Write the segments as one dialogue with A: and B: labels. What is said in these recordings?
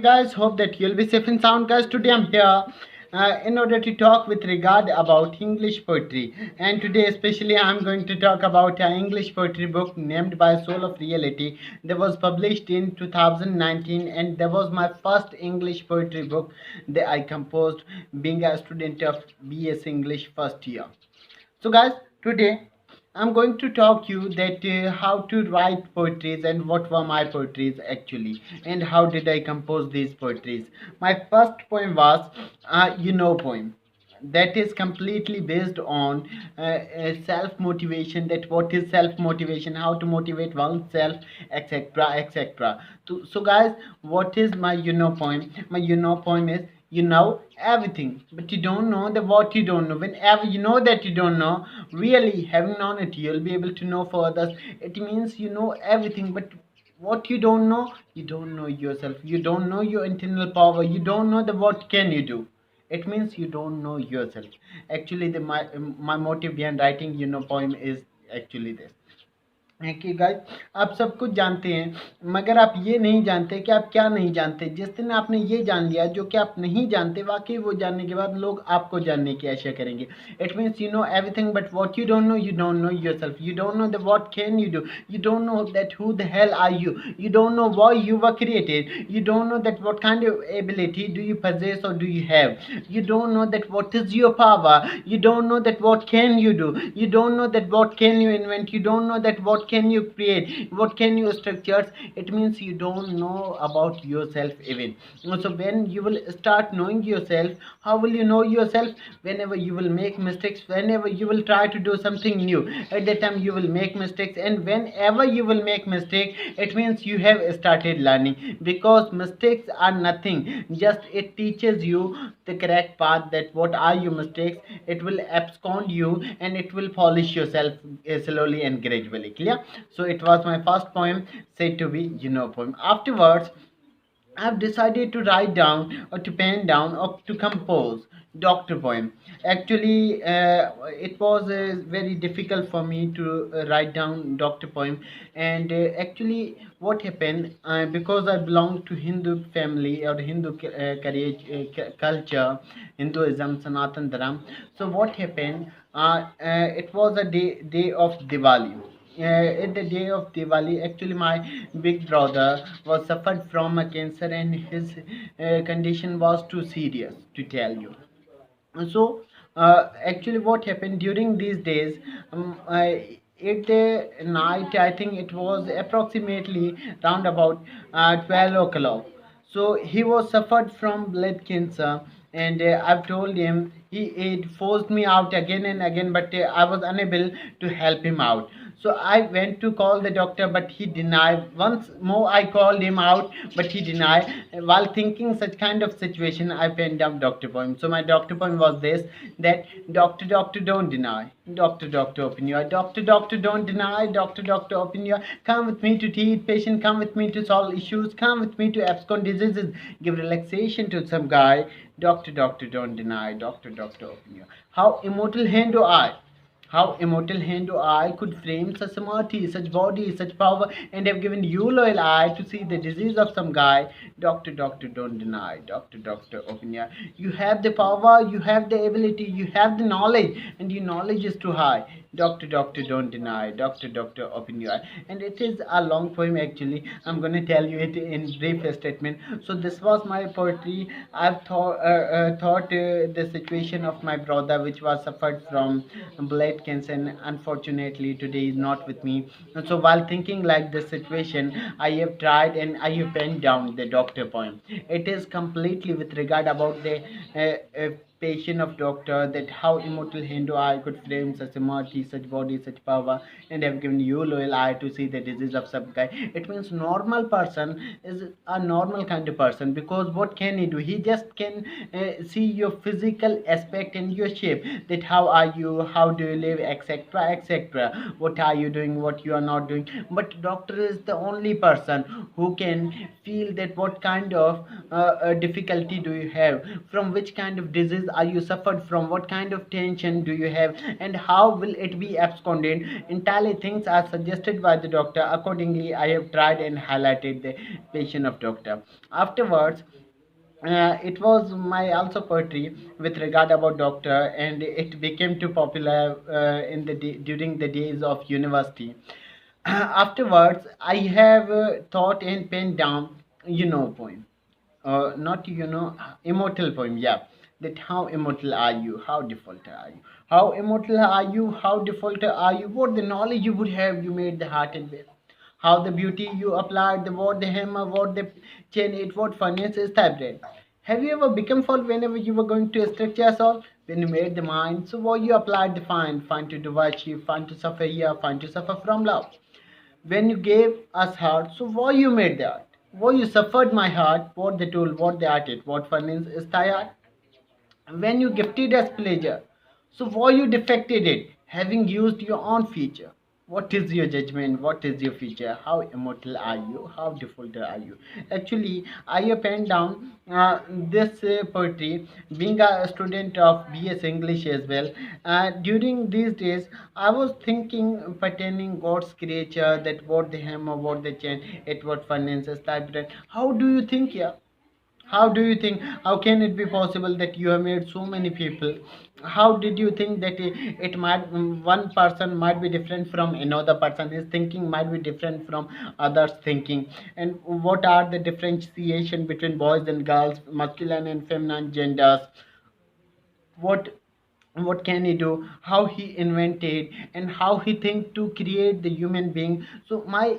A: guys, hope that you'll be safe and sound. Guys, today I'm here in order to talk with regard about English poetry. And today especially I'm going to talk about an English poetry book named by Soul of Reality that was published in 2019, and that was my first English poetry book that I composed being a student of BS English first year. So guys, today I'm going to talk you that how to write poetries and what were my poetries actually, and how did I compose these poetries. My first poem was poem that is completely based on self motivation, that what is self motivation, how to motivate oneself, etc, etc. So guys, what is my poem? My poem is, you know everything but you don't know the what you don't know. Whenever you know that you don't know, really having known it, you'll be able to know further. It means you know everything, but what you don't know, you don't know yourself, you don't know your internal power, you don't know the what can you do. It means you don't know yourself. Actually the my motive behind writing poem is actually this है कि guys, आप सब कुछ जानते हैं, मगर आप ये नहीं जानते कि आप क्या नहीं जानते। जिस दिन आपने ये जान लिया जो कि आप नहीं जानते, वाकई वो जानने के बाद लोग आपको जानने की आशा करेंगे। It means you know everything but what you don't know yourself, you don't know the what can you do, you don't know that who the hell are you, you don't know why you were created, you don't know that what kind of ability do you possess or do you have, you don't know that what is your power, you don't know that what can you do, you don't know that what can you invent, you don't know that what can you create, what can you structures. It means you don't know about yourself even. So when you will start knowing yourself, how will you know yourself? Whenever you will make mistakes, whenever you will try to do something new, at that time you will make mistakes, and whenever you will make mistake, it means you have started learning, because mistakes are nothing, just it teaches you the correct path, that what are your mistakes. It will abscond you and it will polish yourself slowly and gradually. Clear? So it was my first poem said to be poem. Afterwards I've decided to write down or to pen down or to compose doctor poem. Actually, it was very difficult for me to write down doctor poem, and actually, what happened? Because I belong to Hindu family or Hindu culture, Hinduism, Sanatan Dharam. So what happened? It was a day of Diwali. At the day of Diwali, actually my big brother was suffered from a cancer, and his condition was too serious to tell you. So actually what happened during these days, at the night, I think it was approximately round about 12 o'clock. So he was suffered from blood cancer, and I've told him, he it forced me out again and again, but I was unable to help him out. So I went to call the doctor, but he denied. Once more I called him out, but he denied. While thinking such kind of situation, I penned down doctor poem. So my doctor poem was this, that doctor don't deny, doctor open your eye, doctor don't deny, doctor open your eye. Come with me to treat patient, come with me to solve issues, come with me to abscond diseases, give relaxation to some guy. Doctor don't deny, doctor open your eye. How immortal hand do I, how immortal hand or eye could frame such samadhi, such body, such power, and have given you loyal eye to see the disease of some guy? Doctor, don't deny. Doctor, open your eye. You have the power, you have the ability, you have the knowledge, and your knowledge is too high. Doctor, don't deny. Doctor, open your eye. And it is a long poem actually. I'm gonna tell you it in brief statement. So this was my poetry. I've thought the situation of my brother, which was suffered from blood cancer, and unfortunately today is not with me. And so while thinking like this situation, I have tried and I have penned down the doctor poem. It is completely with regard about the patient of doctor, that how immortal Hindu eye could frame such a mighty, such body, such power, and have given you loyal eye to see the disease of some guy. It means normal person is a normal kind of person, because what can he do? He just can see your physical aspect and your shape, that how are you, how do you live, etc, etc, what are you doing, what you are not doing. But doctor is the only person who can feel that what kind of difficulty do you have, from which kind of disease are you suffered from, what kind of tension do you have, and how will it be absconded. Entirely things are suggested by the doctor. Accordingly, I have tried and highlighted the patient of doctor. Afterwards, it was my also poetry with regard about doctor, and it became too popular during the days of university. Afterwards, I have thought and penned down, poem, not immortal poem, yeah. That how immortal are you, how default are you, how immortal are you, how default are you, what the knowledge you would have, you made the heart and bed, how the beauty you applied, the what the hammer, what the chain, it what furnace is typewritten. Have you ever become full whenever you were going to stretch yourself, when you made the mind, so what you applied the fine to do virtue, fine to suffer here, fine to suffer from love, when you gave us heart, so why you made the art? Why you suffered my heart? What the tool? What the art? It? What furnace is thy art? When you gifted us pleasure, so why you defected it, having used your own feature? What is your judgment? What is your feature? How immortal are you? How default are you? Actually, I have penned down this poetry, being a student of BS English as well. During these days, I was thinking pertaining God's creature, that what the hammer, what the chain, it what finances, type. How do you think, yeah? How do you think, how can it be possible that you have made so many people? How did you think that it might, one person might be different from another person, his thinking might be different from others thinking, and what are the differentiation between boys and girls, masculine and feminine genders, what can he do, how he invented, and how he think to create the human being. So my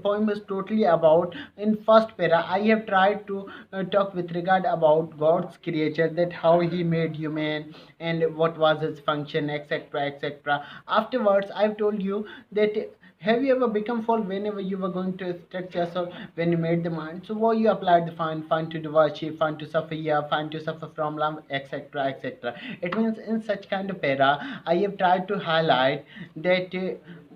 A: poem is totally about, in first para I have tried to talk with regard about God's creature, that how he made human and what was his function, etc, etc. Afterwards, I've told you that, have you ever become full whenever you were going to stretch yourself, when you made the mind? So what you applied the fine to do worship, fine to suffer here, fine to suffer from love, etc, etc. It means in such kind of era, I have tried to highlight that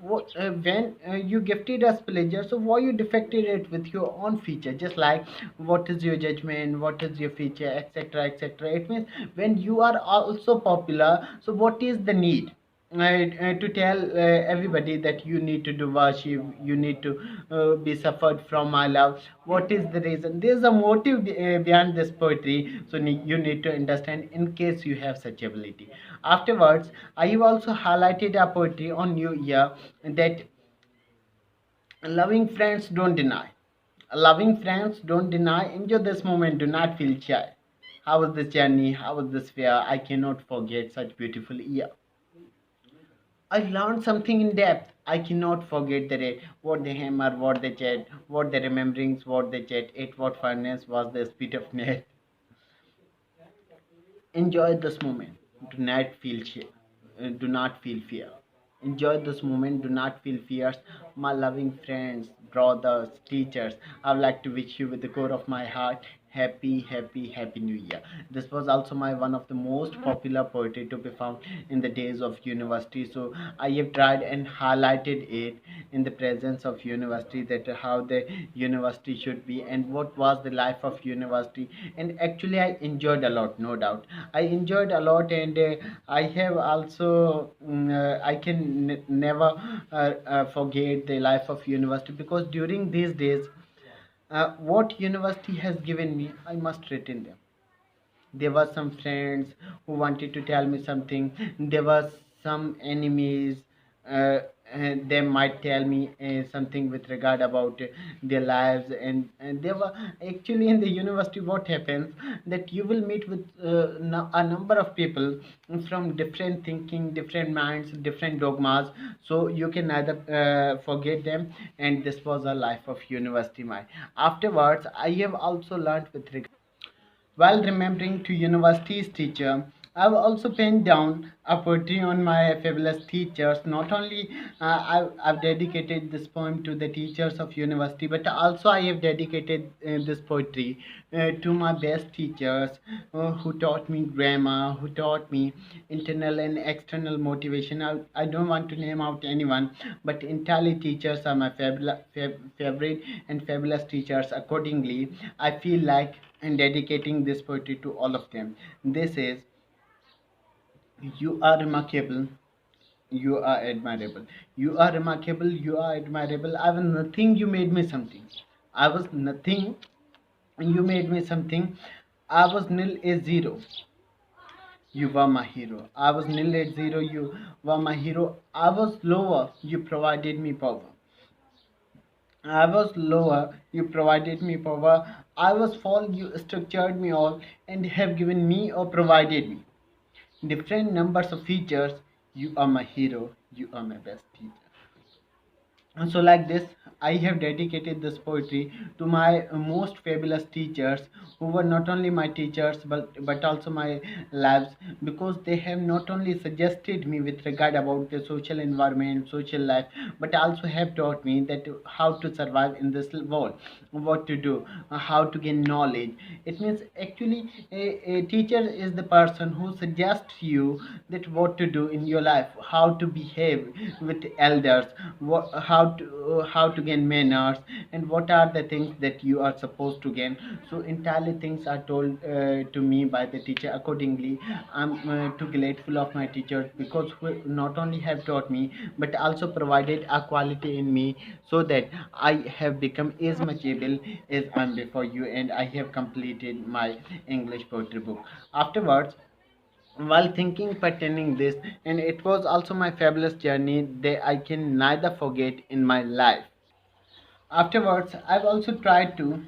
A: when you gifted us pleasure, so why you defected it with your own feature, just like what is your judgment, what is your feature, etc, etc. It means when you are also popular, so what is the need? To tell everybody that you need to do worship, you need to be suffered from my love. What is the reason? There's a motive behind this poetry, so you need to understand in case you have such ability. Afterwards, I have also highlighted a poetry on New Year, that loving friends don't deny. Loving friends don't deny. Enjoy this moment. Do not feel shy. How was this journey? How was this fair? I cannot forget such beautiful year. I learned something in depth. I cannot forget the rate. What the hammer, what the jet, what the rememberings, what the jet, it what furnace was the speed of net. Enjoy this moment. Do not feel do not feel fear. Enjoy this moment. Do not feel fears. My loving friends, brothers, teachers, I would like to wish you with the core of my heart, happy, happy, happy New Year. This was also my one of the most popular poetry to be found in the days of university. So I have tried and highlighted it in the presence of university, that how the university should be and what was the life of university. And actually, I enjoyed a lot, no doubt. I enjoyed a lot, and I have also I can never forget the life of university, because during these days, what university has given me, I must retain them. There were some friends who wanted to tell me something, there was some enemies, and they might tell me something with regard about their lives, and they were actually in the university. What happens, that you will meet with a number of people from different thinking, different minds, different dogmas, so you can neither forget them. And this was a life of university. My afterwards, I have also learned with regard, while remembering to university's teacher, I've also penned down a poetry on my fabulous teachers. Not only I've dedicated this poem to the teachers of university, but also I have dedicated this poetry to my best teachers who taught me grammar, who taught me internal and external motivation. I don't want to name out anyone, but entirely teachers are my favorite and fabulous teachers. Accordingly, I feel like and dedicating this poetry to all of them. This is, You are remarkable. You are admirable. You are remarkable. You are admirable. I was nothing. You made me something. I was nothing. You made me something. I was nil a zero. You were my hero. I was nil at zero. You were my hero. I was lower. You provided me power. I was lower. You provided me power. I was fall. You structured me all and have given me or provided me different numbers of features. You are my hero. You are my best teacher. And so, like this, I have dedicated this poetry to my most fabulous teachers, who were not only my teachers but also my lives, because they have not only suggested me with regard about the social environment, social life, but also have taught me that how to survive in this world, what to do, how to gain knowledge. It means actually a teacher is the person who suggests you that what to do in your life, how to behave with elders, how to gain manners, and what are the things that you are supposed to gain. So entirely things are told to me by the teacher. Accordingly, I'm too grateful of my teachers, because who not only have taught me but also provided a quality in me, so that I have become as much able as I'm before you, and I have completed my English poetry book. Afterwards, while thinking pertaining this, and it was also my fabulous journey that I can neither forget in my life. Afterwards, I've also tried to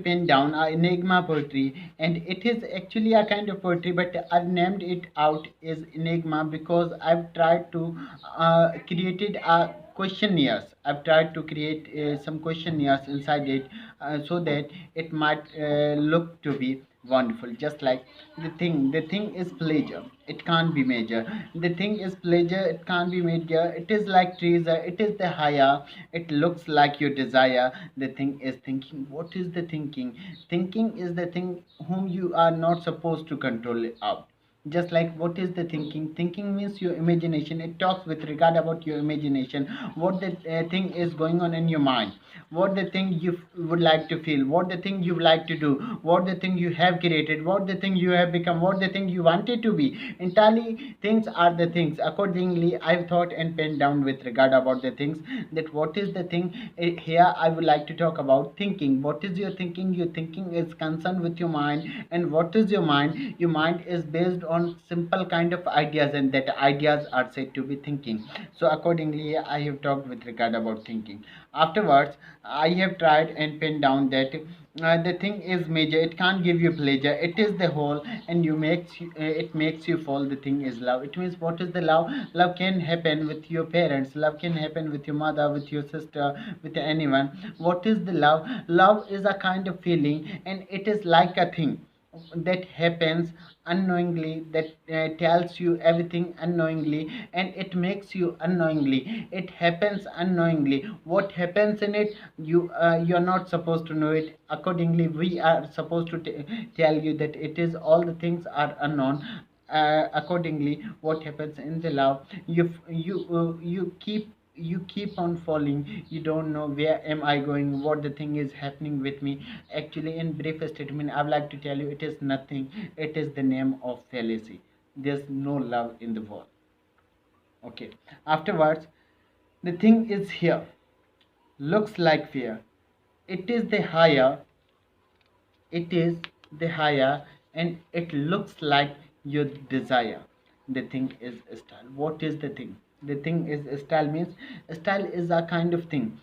A: pin down enigma poetry, and it is actually a kind of poetry, but I've named it out as enigma because I've tried to created a questionnaires. I've tried to create some questionnaires inside it, so that it might look to be wonderful. Just like the thing is pleasure, it can't be measured. The thing is pleasure, it can't be measured. It is like treasure, it is the higher, it looks like your desire. The thing is thinking. What is the thinking? Thinking is the thing whom you are not supposed to control it out. Just like what is the thinking means your imagination. It talks with regard about your imagination, what the thing is going on in your mind, what the thing you would like to feel, what the thing you like to do, what the thing you have created, what the thing you have become, what the thing you wanted to be. Entirely things are the things. Accordingly, I've thought and penned down with regard about the things, that what is the thing. Here I would like to talk about thinking. What is your thinking? Your thinking is concerned with your mind. And what is your mind? Your mind is based on simple kind of ideas, and that ideas are said to be thinking. So accordingly, I have talked with regard about thinking. Afterwards, I have tried and pinned down that the thing is major. It can't give you pleasure. It is the whole, and it makes you fall. The thing is love. It means what is the love? Love can happen with your parents. Love can happen with your mother, with your sister, with anyone. What is the love? Love is a kind of feeling, and it is like a thing that happens unknowingly, that tells you everything unknowingly, and it makes you unknowingly. It happens unknowingly. What happens in it, you're not supposed to know it. Accordingly, we are supposed to tell you that it is all the things are unknown. Accordingly, what happens in the love, you keep on falling. You don't know where am I going, what the thing is happening with me. Actually, in brief statement, I would like to tell you, it is nothing. It is the name of fallacy. There's no love in the world. Okay. Afterwards, the thing is here, looks like fear. It is the higher, it is the higher, and it looks like your desire. The thing is style. What is the thing? The thing is style. Means style is a kind of thing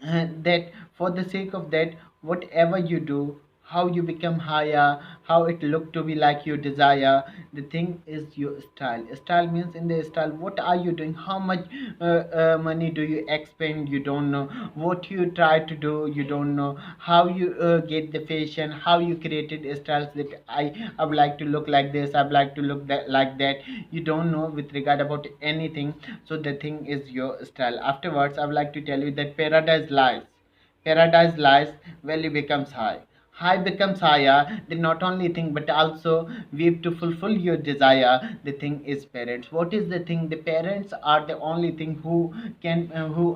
A: that for the sake of that, whatever you do, how you become higher, how it look to be like your desire. The thing is your style. Style means in the style, what are you doing, how much money do you expend, you don't know. What you try to do, you don't know. How you get the fashion, how you created styles, that I would like to look like this, I would like to look like that. You don't know with regard about anything. So the thing is your style. Afterwards, I would like to tell you that paradise lies, value becomes high. High becomes higher. The not only thing but also weave to fulfill your desire. The thing is parents. What is the thing? The parents are the only thing who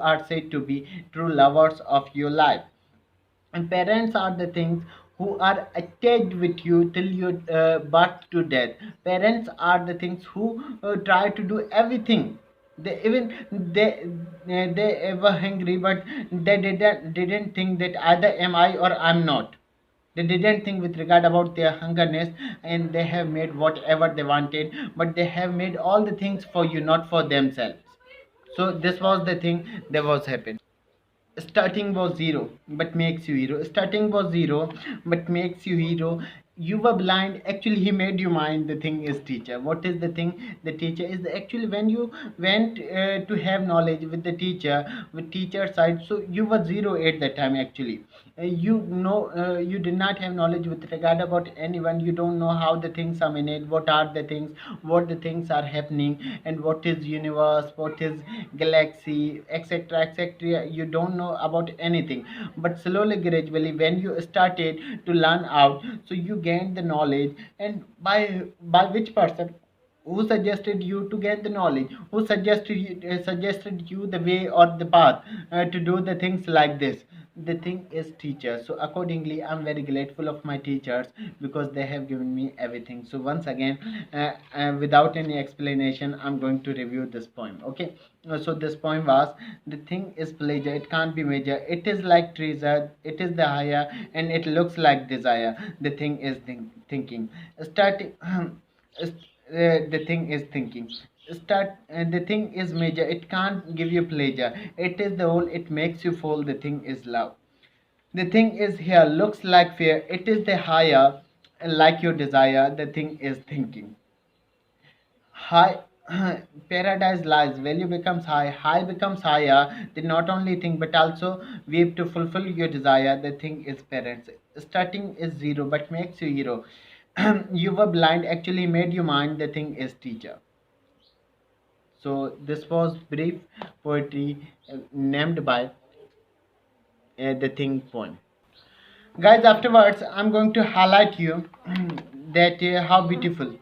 A: are said to be true lovers of your life. And parents are the things who are attached with you till your birth to death. Parents are the things who try to do everything. They were hungry, but they didn't think that either am I or I'm not. They didn't think with regard about their hungerness, and they have made whatever they wanted, but they have made all the things for you, not for themselves. So this was the thing that was happened. Starting was zero but makes you hero. Starting was zero but makes you hero. You were blind, actually he made you mind. The thing is teacher. What is the thing? The teacher is actually when you went to have knowledge with the teacher, with teacher side. So you were zero at that time actually. You know, you did not have knowledge with regard about anyone. You don't know how the things are made, what are the things, what the things are happening, and what is universe, what is galaxy, etc, etc. You don't know about anything. But slowly, gradually, when you started to learn out, so you gained the knowledge. And by which person? Who suggested you to get the knowledge? Who suggested you the way or the path to do the things like this? The thing is teacher. So accordingly, I'm very grateful of my teachers, because they have given me everything. So once again, without any explanation, I'm going to review this poem. Okay. So this poem was: the thing is pleasure, it can't be measured, it is like treasure, it is the higher, and it looks like desire. The thing is thinking. Starting the thing is thinking. The thing is major, it can't give you pleasure, it is the whole, it makes you fall. The thing is love. The thing is here, looks like fear, it is the higher, like your desire. The thing is thinking. High paradise lies, value becomes high, high becomes higher. They not only think but also weave to fulfill your desire. The thing is parents. Starting is zero but makes you hero. You were blind, actually made you mind. The thing is teacher. So this was brief poetry named by the thing poem. Guys, afterwards I'm going to highlight you that how beautiful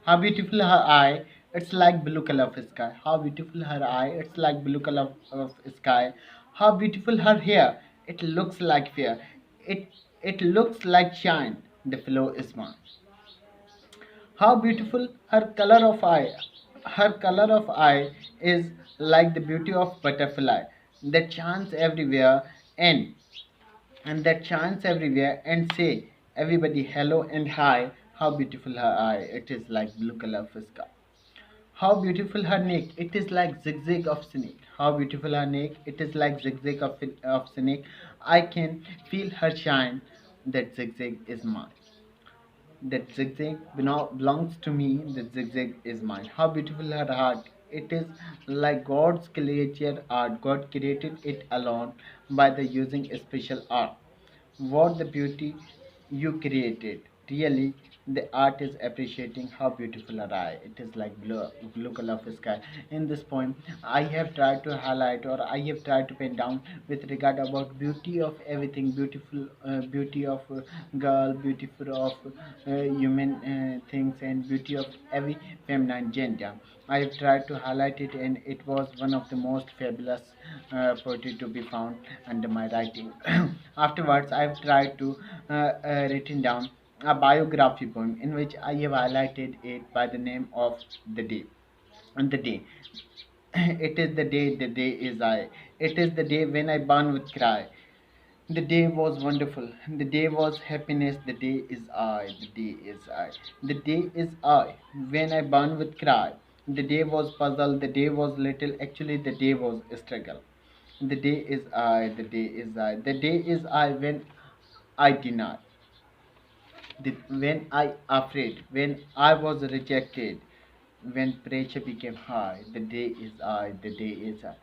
A: her eye, it's like blue color of sky. How beautiful her eye, it's like blue color of sky. How beautiful her hair, it looks like fair, it looks like shine. The flow is mine. How beautiful her color of eye. Her color of eye is like the beauty of butterfly that shines everywhere, and that shines everywhere, and say everybody hello and hi. How beautiful her eye, it is like blue color of sky. How beautiful her neck, it is like zigzag of snake. How beautiful her neck, it is like zigzag of snake. I can feel her shine. That zigzag is mine. That zigzag belongs to me. That zigzag is mine. How beautiful her heart, it is like God's creature art. God created it alone by the using a special art. What the beauty you created, really the art is appreciating. How beautiful her eye, it is like blue color of sky. In this poem I have tried to highlight, or I have tried to pen down with regard about beauty of everything. Beautiful beauty of girl, beautiful of human things, and beauty of every feminine gender. I have tried to highlight it, and it was one of the most fabulous poetry to be found under my writing. Afterwards, I have tried to written down a biography poem in which I have highlighted it by the name of the day. And the day. It is the day, the day is I. It is the day when I burn with cry. The day was wonderful. The day was happiness. The day is I. The day is I. The day is I. When I burn with cry. The day was puzzle. The day was little. Actually, the day was a struggle. The day is I. The day is I. The day is I when I deny. When I afraid. When I was rejected. When pressure became high. The day is I. The day is I.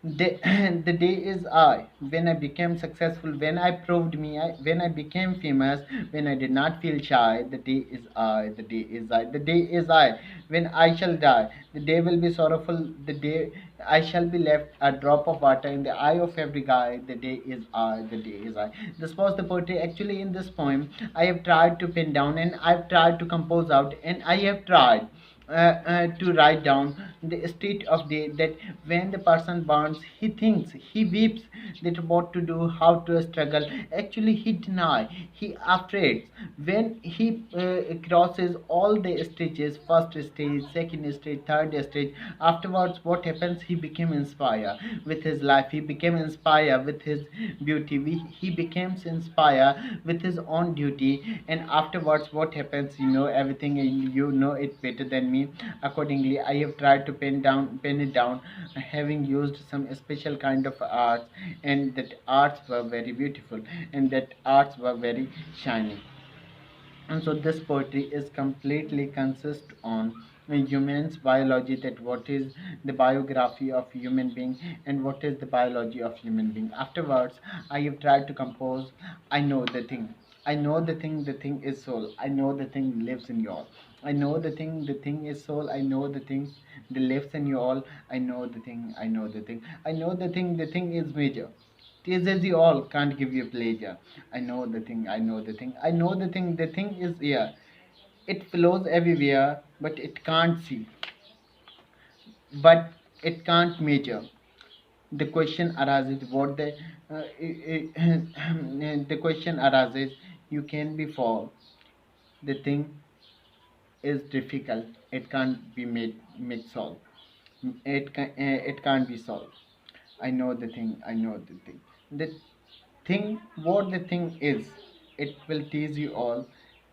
A: The, the day is I. When I became successful, when I proved me, when I became famous, when I did not feel shy. The day is I. The day is I. The day is I. When I shall die, the day will be sorrowful. The day I shall be left a drop of water in the eye of every guy. The day is I. The day is I. This was the poetry. Actually, in this poem, I have tried to pin down, and I've tried to compose out, and I have tried to write down the state of day, that when the person burns he thinks, he weeps, that what to do, how to struggle. Actually he deny, he afraid. When he crosses all the stages, first stage, second stage, third stage, afterwards what happens, he became inspired with his life, he became inspired with his beauty, he becomes inspired with his own duty. And afterwards what happens, you know everything, you know it better than me. Accordingly I have tried to pen it down, having used some special kind of arts, and that arts were very beautiful, and that arts were very shiny. And so this poetry is completely consist on humans biology, that what is the biography of human being and what is the biology of human being. Afterwards I have tried to compose, I know the thing, I know the thing, the thing is soul, I know the thing lives in you all, I know the thing, the thing is soul, I know the thing that lives in you all, I know the thing, I know the thing, I know the thing, the thing is major, teases you all, can't give you pleasure. I know the thing, I know the thing, I know the thing is here. It flows everywhere, but it can't see, but it can't measure. The question arises, what the question arises, you can be for the thing is difficult, it can't be made solved. It can't be solved. I know the thing, I know the thing. The thing, what the thing is, it will tease you all,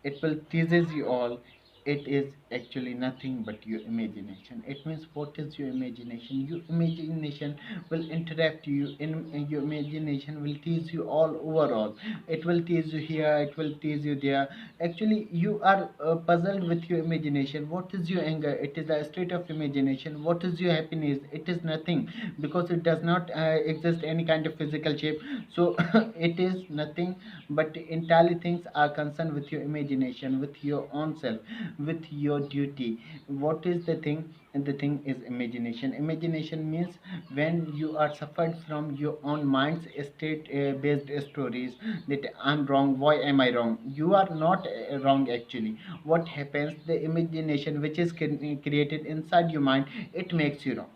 A: it will teases you all. It is actually nothing but your imagination. It means, what is your imagination? Your imagination will interact you, in your imagination will tease you all overall. It will tease you here, it will tease you there. Actually you are puzzled with your imagination. What is your anger? It is a state of imagination. What is your happiness? It is nothing, because it does not exist any kind of physical shape. So it is nothing, but entirely things are concerned with your imagination, with your own self, with your duty. What is the thing? And the thing is imagination. Imagination means when you are suffered from your own mind's state based stories, that I'm wrong, why am I wrong? You are not wrong. Actually what happens, the imagination which is created inside your mind, it makes you wrong.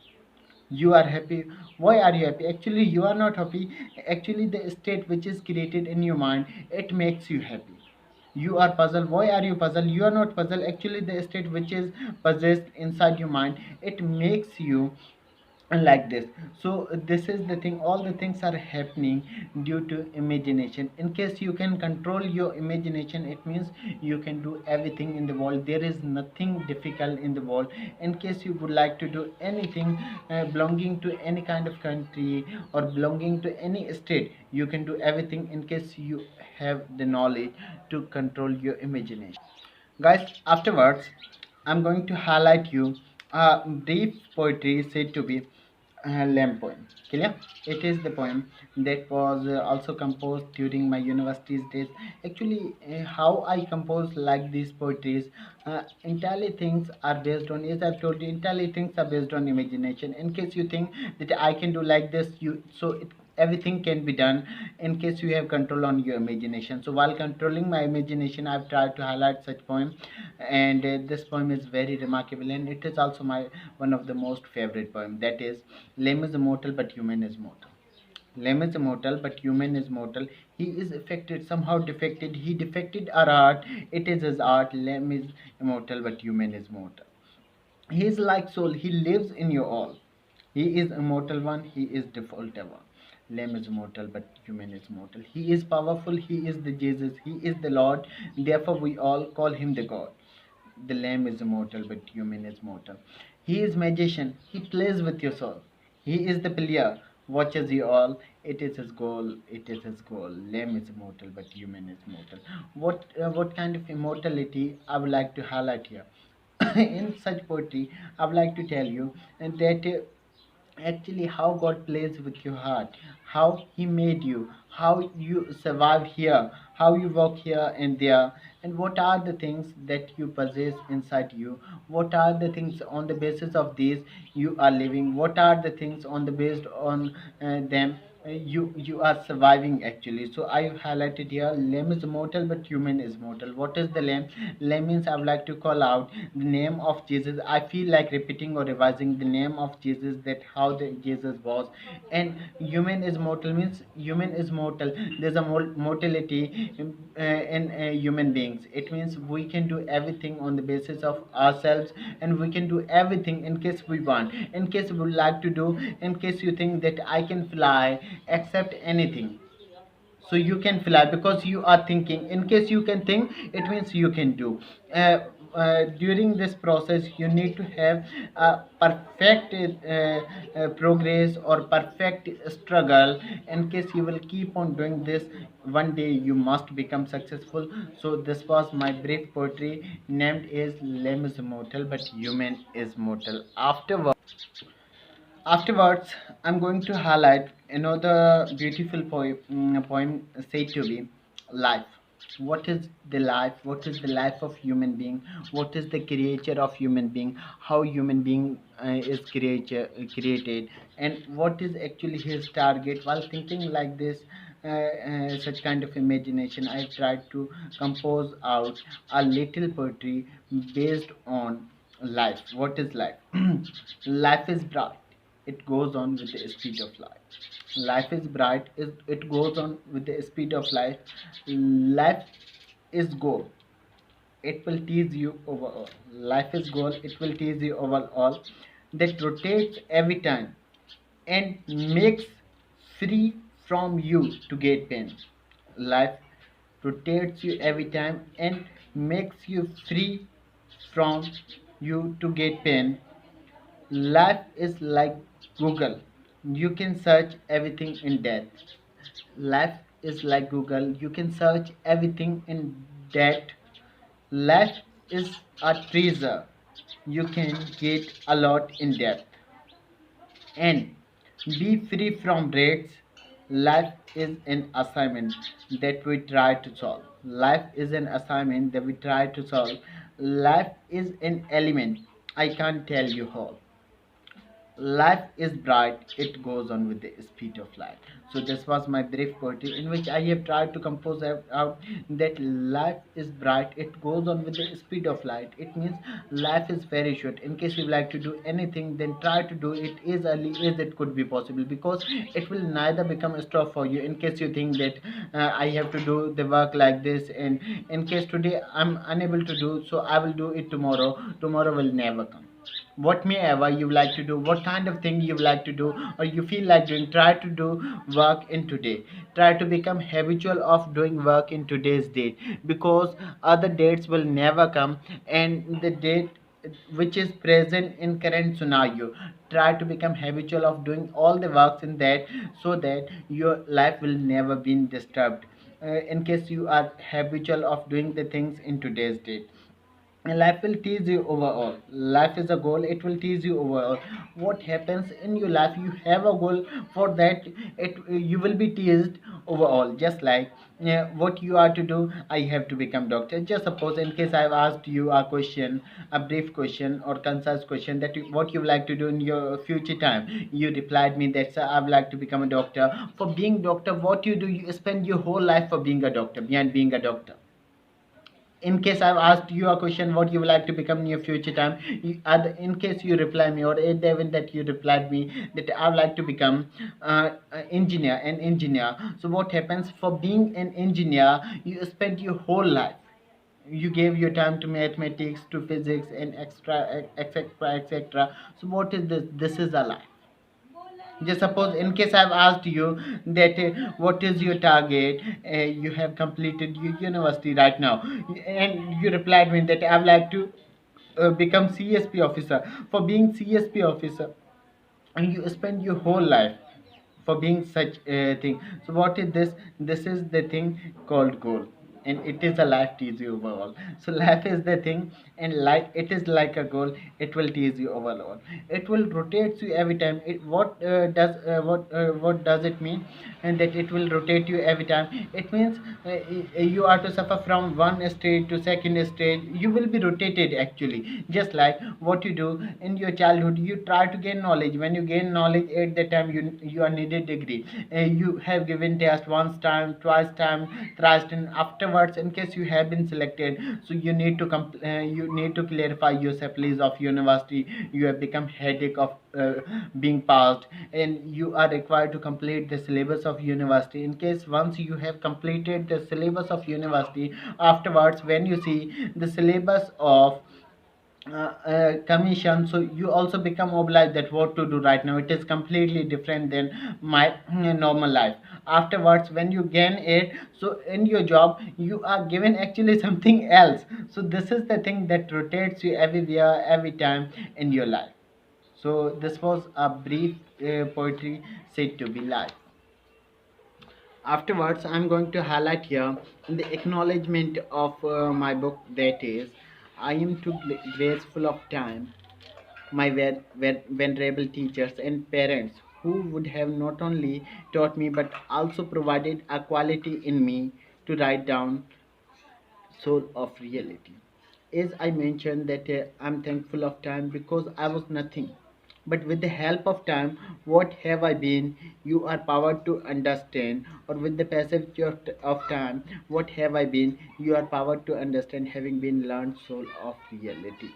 A: You are happy, why are you happy? Actually you are not happy. Actually the state which is created in your mind, it makes you happy. You are puzzled, why are you puzzled? You are not puzzled. Actually the state which is possessed inside your mind, it makes you like this. So this is the thing, all the things are happening due to imagination. In case you can control your imagination, it means you can do everything in the world. There is nothing difficult in the world. In case you would like to do anything belonging to any kind of country or belonging to any state, you can do everything in case you have the knowledge to control your imagination. Guys, afterwards I'm going to highlight you a brief poetry said to be a lamp poem. Clear? It is the poem that was also composed during my university's days. Actually how I compose like these poetries, entirely things are based on, as I've told you, entirely things are based on imagination. In case you think that I can do like this, you so it, everything can be done in case you have control on your imagination. So while controlling my imagination, I've tried to highlight such poem. And this poem is very remarkable, and it is also my one of the most favorite poem, that is, lamb is immortal but human is mortal. Lamb is immortal but human is mortal. He is affected, somehow defected, he defected our art. It is his art. Lamb is immortal but human is mortal. He is like soul, he lives in you all. He is immortal one, he is defaulter one. Lamb is mortal, but human is mortal. He is powerful, he is the Jesus, he is the Lord. Therefore, we all call him the God. The Lamb is immortal, but human is mortal. He is magician, he plays with your soul. He is the player, watches you all. It is his goal, it is his goal. Lamb is immortal, but human is mortal. What kind of immortality I would like to highlight here? In such poetry, I would like to tell you that actually how God plays with your heart, how He made you, how you survive here, how you walk here and there, and what are the things that you possess inside you, what are the things on the basis of these you are living, what are the things on the based on them You are surviving actually. So I highlighted here, lamb is mortal but human is mortal. What is the lamb? Lamb means I would like to call out the name of Jesus. I feel like repeating or revising the name of Jesus, that how the Jesus was. And human is mortal means human is mortal. There's a mortality in human beings. It means we can do everything on the basis of ourselves, and we can do everything in case we want, in case we would like to do, in case you think that I can fly, accept anything. So you can fly because you are thinking. In case you can think, it means you can do. During this process you need to have a perfect progress or perfect struggle. In case you will keep on doing this, one day you must become successful. So this was my brief poetry named is lamb is mortal but human is mortal. Afterwards, I'm going to highlight another beautiful poem said to be life. What is the life? What is the life of human being? What is the creature of human being? How human being is created, and what is actually his target? While thinking like this, such kind of imagination, I tried to compose out a little poetry based on life. What is life? Life is bright, it goes on with the speed of light. Life is bright, it goes on with the speed of light. Life is goal, it will tease you overall. Life is goal, it will tease you overall, that rotates every time and makes free from you to get pain. Life rotates you every time and makes you free from you to get pain. Life is like Google. You can search everything in depth. Life is like Google. You can search everything in depth. Life is a treasure. You can get a lot in depth. And be free from rates. Life is an assignment that we try to solve. Life is an assignment that we try to solve. Life is an element. I can't tell you how. Life is bright, it goes on with the speed of light. So this was my brief poetry in which I have tried to compose out that life is bright, it goes on with the speed of light. It means life is very short. In case you like to do anything, then try to do it as early as it could be possible, because it will neither become a stop for you. In case you think that I have to do the work like this, and in case today I'm unable to do, so I will do it tomorrow. Tomorrow will never come. Whatever you like to do, what kind of thing you like to do or you feel like doing, try to do work in today. Try to become habitual of doing work in today's date, because other dates will never come. And the date which is present in current scenario, try to become habitual of doing all the works in that, so that your life will never be disturbed. In case you are habitual of doing the things in today's date, life will tease you overall. Life is a goal, it will tease you overall. What happens in your life, you have a goal for that, it you will be teased overall. Just like what you are to do, I have to become doctor. Just suppose, in case I've asked you a question, a brief question or concise question, that what you like to do in your future time, you replied me that, sir, I would like to become a doctor. For being doctor, what you do, you spend your whole life for being a doctor, beyond being a doctor. In case I've asked you a question, what you would like to become in your future time, in case you reply me, or in the event that you replied me that I would like to become an engineer. So what happens, for being an engineer, you spend your whole life, you gave your time to mathematics, to physics, and extra etc etc. So what is this? This is a life. Just suppose, in case I've asked you that what is your target, you have completed your university right now, and you replied me that I would like to become CSP officer. For being CSP officer, and you spend your whole life for being such a thing. So what is this? This is the thing called goal. and it is a life tease you overall. So life is the thing, and life, it is like a goal, it will tease you overall. It will rotate you every time. What does it mean? And that it will rotate you every time, it means you are to suffer from one stage to second stage. You will be rotated actually, just like what you do in your childhood. You try to gain knowledge. When you gain knowledge, at the time you are needed degree. You have given test once time, twice time, thrice, and afterwards, in case you have been selected, so you need to you need to clarify yourself list of university. You have become headache of being passed, and you are required to complete the syllabus of university. In case once you have completed the syllabus of university, afterwards when you see the syllabus of commission, so you also become obliged that what to do right now. It is completely different than my normal life. Afterwards when you gain it, so in your job you are given actually something else. So this is the thing that rotates you everywhere, every time in your life. So this was a brief poetry said to be life. Afterwards, I'm going to highlight here in the acknowledgement of my book, that is, I am too graceful of time, my venerable teachers and parents, who would have not only taught me but also provided a quality in me to write down soul of reality. As I mentioned that I'm thankful of time because I was nothing. But with the help of time, what have I been? You are powered to understand. Or with the passage of time, what have I been? You are powered to understand, having been learned soul of reality.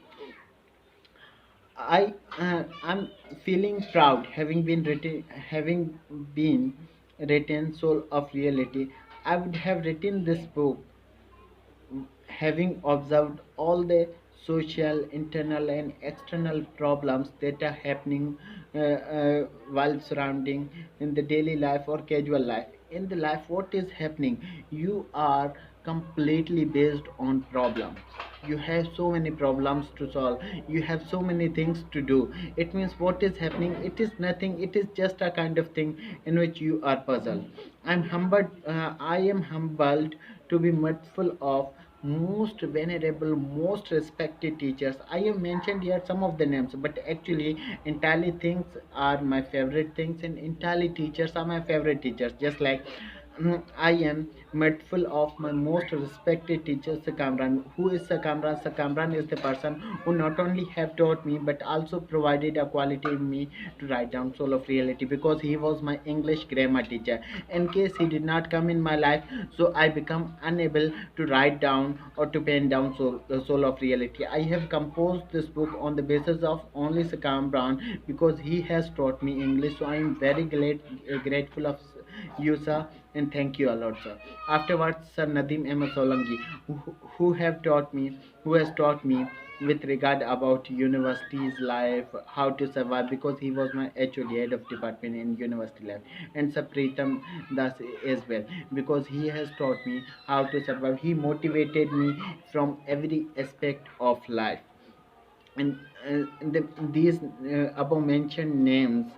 A: I'm feeling proud, having been written soul of reality. I would have written this book having observed all the social, internal, and external problems that are happening while surrounding in the daily life or casual life. In the life, what is happening? You are completely based on problems. You have so many problems to solve. You have so many things to do. It means what is happening? It is nothing. It is just a kind of thing in which you are puzzled. I'm humbled. I am humbled to be mindful of most venerable, most respected teachers. I have mentioned here some of the names, but actually entirely things are my favorite things, and entirely teachers are my favorite teachers. Just like I am mindful of my most respected teacher Sakamran. Who is Sakamran? Sakamran is the person who not only have taught me but also provided a quality in me to write down soul of reality, because he was my English grammar teacher. In case he did not come in my life, so I become unable to write down or to pen down the soul of reality. I have composed this book on the basis of only Sakam Brown, because he has taught me English. So I am very grateful of you, sir, and thank you a lot, sir. Afterwards, Sir Nadim Ahmed Solanki, who have taught me, who has taught me with regard about university's life, how to survive, because he was my HOD, head of department in university life. And Sir Pritam Das as well, because he has taught me how to survive. He motivated me from every aspect of life. And these above mentioned names,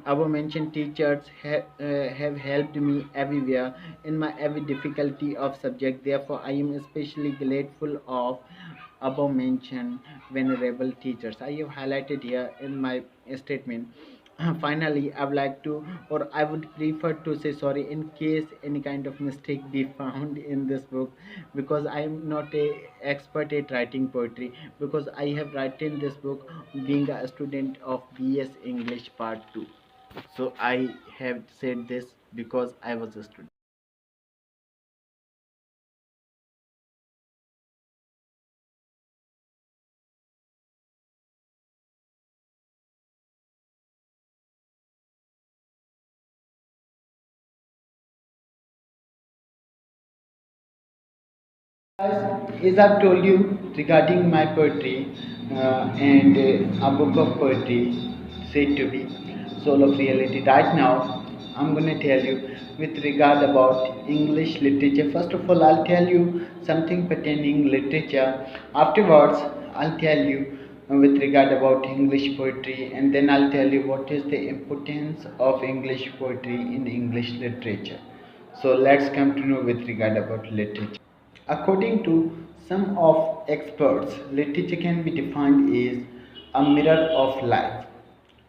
A: our mentioned teachers have helped me everywhere in my every difficulty of subject. Therefore I am especially grateful of above mentioned venerable teachers. I have highlighted here in my statement. Finally, I would like to, or I would prefer to say sorry in case any kind of mistake be found in this book, because I am not a expert at writing poetry, because I have written this book being a student of BS English Part 2. So I have said this because I was a student. As I've told you regarding my poetry and a book of poetry said to be Soul of Reality. Right now, I'm going to tell you with regard about English literature. First of all, I'll tell you something pertaining literature. Afterwards, I'll tell you with regard about English poetry, and then I'll tell you what is the importance of English poetry in English literature. So let's come to know with regard about literature. According to some of experts, literature can be defined as a mirror of life.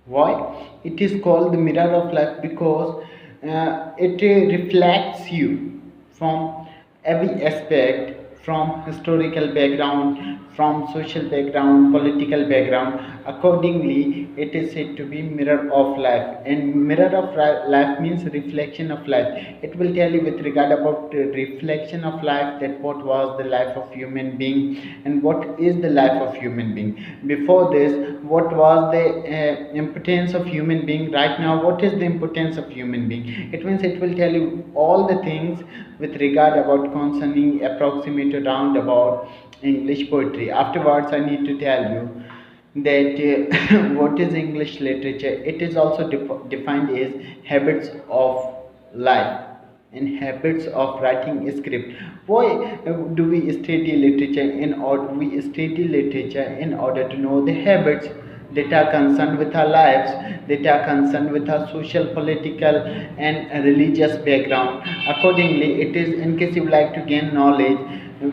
A: Why? It is called the mirror of life because it reflects you from every aspect, from historical background, from social background, political background. Accordingly, it is said to be mirror of life, and mirror of life means reflection of life. It will tell you with regard about reflection of life, that what was the life of human being and what is the life of human being. Before this, what was the importance of human being. Right now, what is the importance of human being. It means it will tell you all the things with regard about concerning approximate or roundabout English poetry. Afterwards, I need to tell you that what is English literature. It is also defined as habits of life and habits of writing a script. Why do we study literature? We study literature in order to know the habits that are concerned with our lives, that are concerned with our social, political, and religious background. Accordingly, it is, in case you like to gain knowledge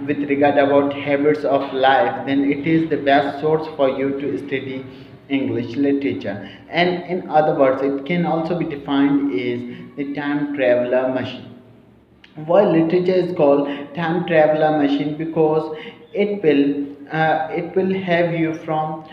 A: with regard about habits of life, then it is the best source for you to study English literature. And in other words, it can also be defined as the time traveler machine. Why literature is called time traveler machine? Because it will have you from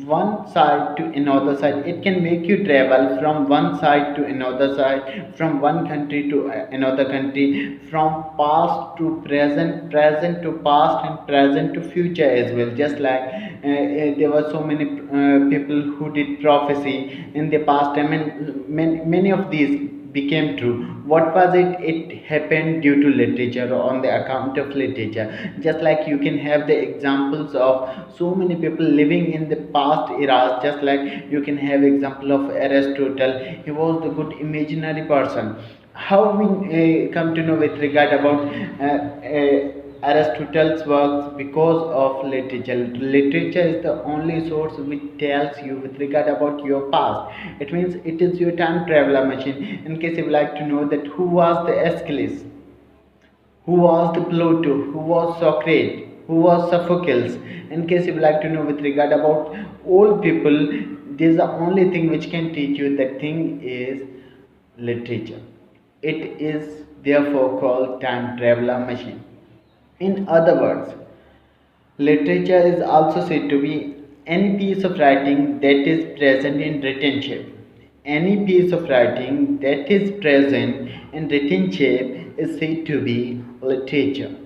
A: one side to another side. It can make you travel from one side to another side, from one country to another country, from past to present, present to past, and present to future as well. Just like there were so many people who did prophecy in the past time, and many of these became true. What was it? It happened due to literature, or on the account of literature. Just like you can have the examples of so many people living in the past eras. Just like you can have example of Aristotle. He was the good imaginary person. How we come to know with regard about Aristotle's works? Because of literature. Literature is the only source which tells you with regard about your past. It means it is your time traveler machine. In case you would like to know that who was the Aeschylus, who was the Plato, who was Socrates, who was Sophocles. In case you would like to know with regard about old people, this is the only thing which can teach you. That thing is literature. It is therefore called time traveler machine. In other words, literature is also said to be any piece of writing that is present in written shape. Any piece of writing that is present in written shape is said to be literature.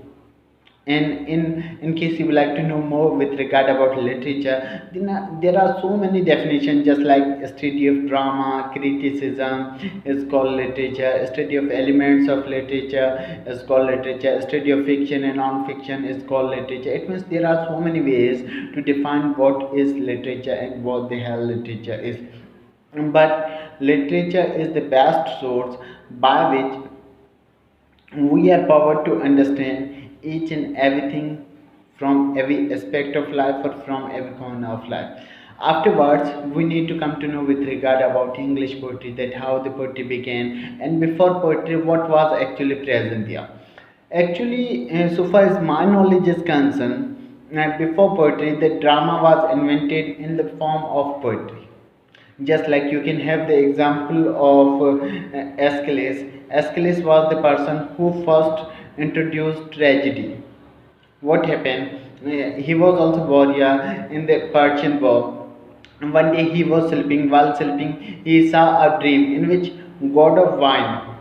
A: And in case you would like to know more with regard about literature, then there are so many definitions. Just like study of drama criticism is called literature, study of elements of literature is called literature, study of fiction and non-fiction is called literature. It means there are so many ways to define what is literature and what the hell literature is. But literature is the best source by which we are powered to understand each and everything from every aspect of life or from every corner of life. Afterwards, we need to come to know with regard about English poetry, that how the poetry began, and before poetry, what was actually present there. Actually, so far as my knowledge is concerned, before poetry, the drama was invented in the form of poetry. Just like you can have the example of Aeschylus. Aeschylus was the person who first introduced tragedy. What happened? He was also warrior in the Persian War. One day he was sleeping. While sleeping, he saw a dream in which god of wine,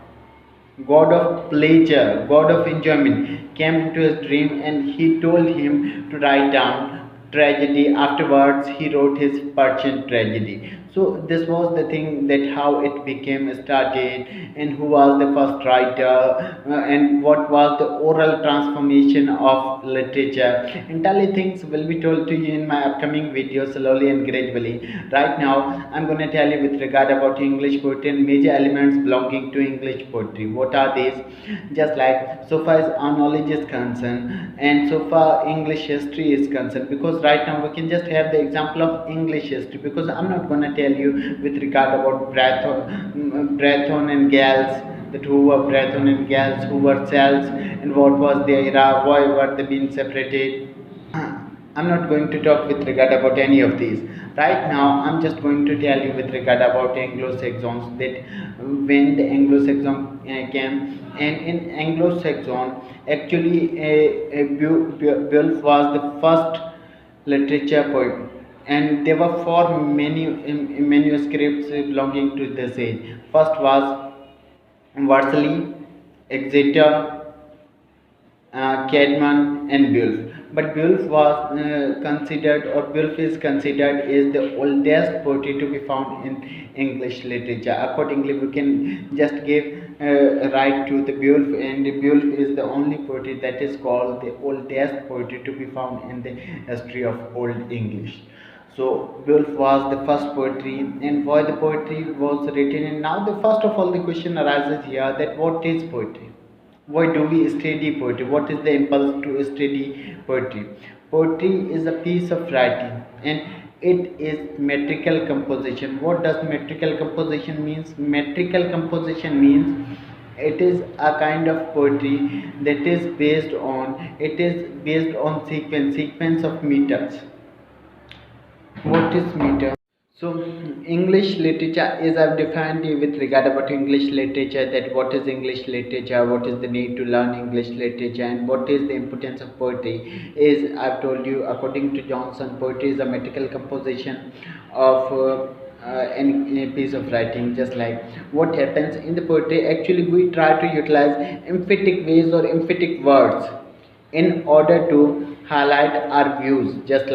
A: God of pleasure, God of enjoyment came into his dream, and he told him to write down tragedy. Afterwards, he wrote his Persian tragedy. So this was the thing, that how it became started, and who was the first writer, and what was the oral transformation of literature. Entirely things will be told to you in my upcoming video, slowly and gradually. Right now, I'm going to tell you with regard about English poetry and major elements belonging to English poetry. What are these? Just like so far as our knowledge is concerned, and so far English history is concerned. Because right now we can just have the example of English history. Because I'm not going to tell you with regard about Brathon and Gales, that who were brethren and gals, who were cells, and what was their era, why were they being separated. I'm not going to talk with regard about any of these. Right now, I'm just going to tell you with regard about Anglo-Saxons, that when the Anglo-Saxon came, and in Anglo-Saxon, actually, Beowulf was the first literature poet, and there were four many manuscripts belonging to this age. First was Worsley, Exeter, Cadman and Beowulf. But Beowulf was considered, or Beowulf is considered, is the oldest poetry to be found in English literature. Accordingly, we can just give right to the Beowulf, and Beowulf is the only poetry that is called the oldest poetry to be found in the history of Old English. So Beowulf was the first poetry, and why the poetry was written. And now, the first of all, the question arises here, that what is poetry? Why do we study poetry? What is the impulse to study poetry? Poetry is a piece of writing, and it is metrical composition. What does metrical composition means? Metrical composition means it is a kind of poetry that is based on sequence of meters. What is meter? So English literature is, I've defined with regard about English literature, that what is English literature, what is the need to learn English literature, and what is the importance of poetry. Is, I've told you, according to Johnson, poetry is a metrical composition of any piece of writing. Just like what happens in the poetry, actually we try to utilize emphatic ways or emphatic words in order to highlight our views. Just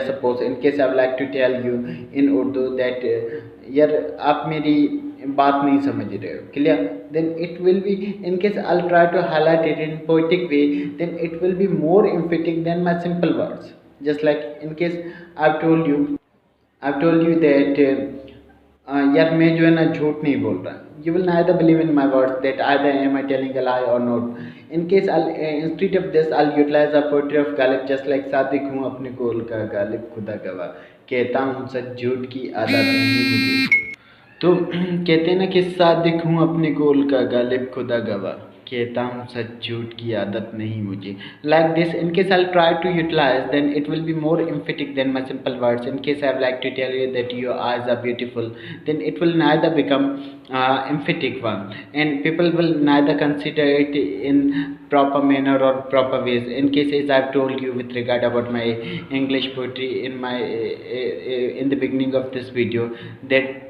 A: suppose, in case I would like to tell you in Urdu that यार आप मेरी बात नहीं समझ रहे हो, clear, then it will be, in case I'll try to highlight it in poetic way, then it will be more emphatic than my simple words. Just like in case I've told you that यार मैं जो है ना झूठ नहीं बोल रहा, you will neither believe in my words, that either am I telling a lie or not. In case instead of this, I'll utilize a poetry of Ghalib, just like Sadiq हूँ अपने गोल का गालिब खुदा गवाह, कहता हूँ सच झूठ की आदत नहीं मुझे. तो कहते हैं ना कि सादिक हूँ अपने गोल का गालिब खुदा गवाह, कहता हूँ सच झूठ की आदत नहीं मुझे. Like this, in case I'll try to utilize, then it will be more emphatic than my simple words. In case I would like to tell you that your eyes are beautiful, then it will neither become emphatic one, and people will neither consider it in proper manner or proper ways. In case, as I've told you with regard about my English poetry in my in the beginning of this video, that